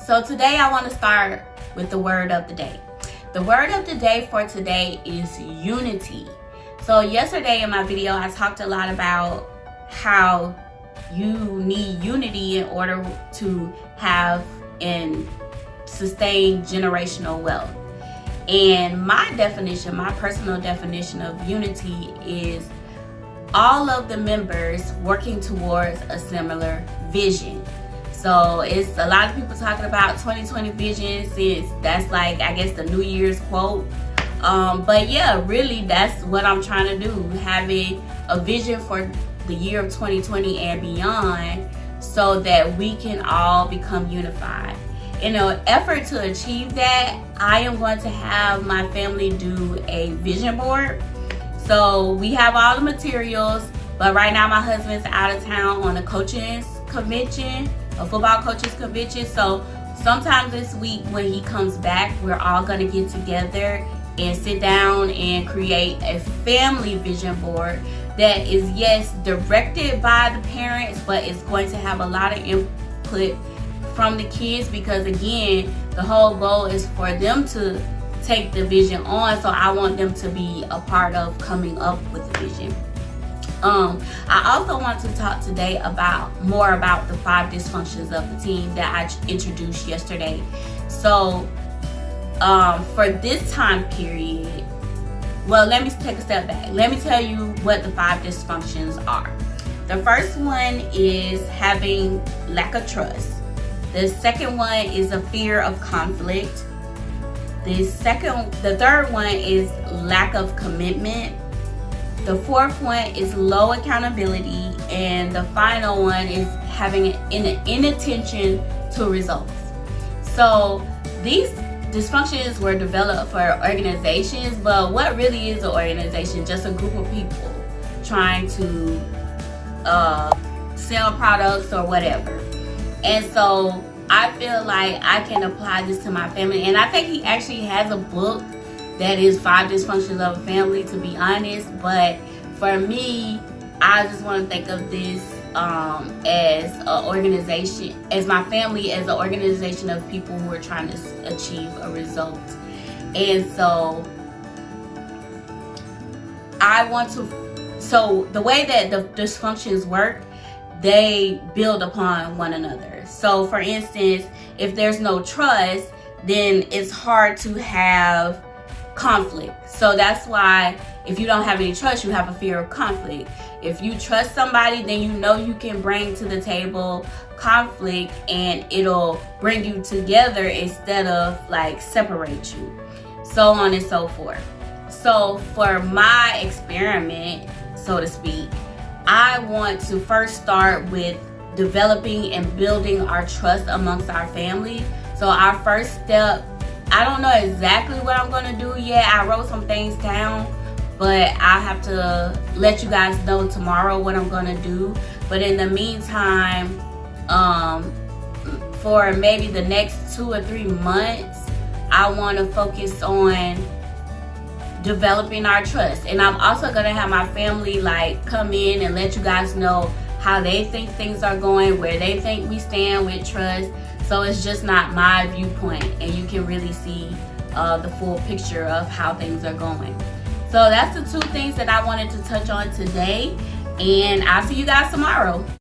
So today I want to start with the word of the day. The word of the day for today is unity. So yesterday in my video, I talked a lot about how you need unity in order to have and sustain generational wealth. And my definition, my personal definition of unity is all of the members working towards a similar vision. So it's a lot of people talking about 2020 vision, since that's like, I guess, the New Year's quote. But yeah, really that's what I'm trying to do, having a vision for the year of 2020 and beyond, so that we can all become unified. In an effort to achieve that, I am going to have my family do a vision board. So we have all the materials, but right now my husband's out of town on a coaching convention, a football coaches convention. So sometime this week when he comes back, we're all going to get together and sit down and create a family vision board that is, yes, directed by the parents, but it's going to have a lot of input from the kids, because again, the whole goal is for them to take the vision on. So I want them to be a part of coming up with the vision. I also want to talk today more about the 5 dysfunctions of the team that I introduced yesterday. So for this time period, well, let me take a step back. Let me tell you what the 5 dysfunctions are. The first one is having lack of trust. The second one is a fear of conflict. The third one is lack of commitment. The fourth one is low accountability, and the final one is having an inattention to results. So these dysfunctions were developed for organizations, but what really is an organization? Just a group of people trying to sell products or whatever. And so I feel like I can apply this to my family, and I think he actually has a book that is 5 dysfunctions of a family, to be honest. But for me, I just want to think of this as an organization, as my family, as an organization of people who are trying to achieve a result. And so so the way that the dysfunctions work, they build upon one another. So for instance, if there's no trust, then it's hard to have conflict. So that's why if you don't have any trust, you have a fear of conflict. If you trust somebody, then you know you can bring to the table conflict and it'll bring you together instead of like separate you, so on and so forth. So for my experiment, so to speak, I want to first start with developing and building our trust amongst our family. So our first step, I don't know exactly what I'm going to do yet. I wrote some things down, but I'll have to let you guys know tomorrow what I'm going to do. But in the meantime, for maybe the next 2 or 3 months, I want to focus on developing our trust. And I'm also going to have my family like come in and let you guys know how they think things are going, where they think we stand with trust. So it's just not my viewpoint, and you can really see the full picture of how things are going. So that's the 2 things that I wanted to touch on today, and I'll see you guys tomorrow.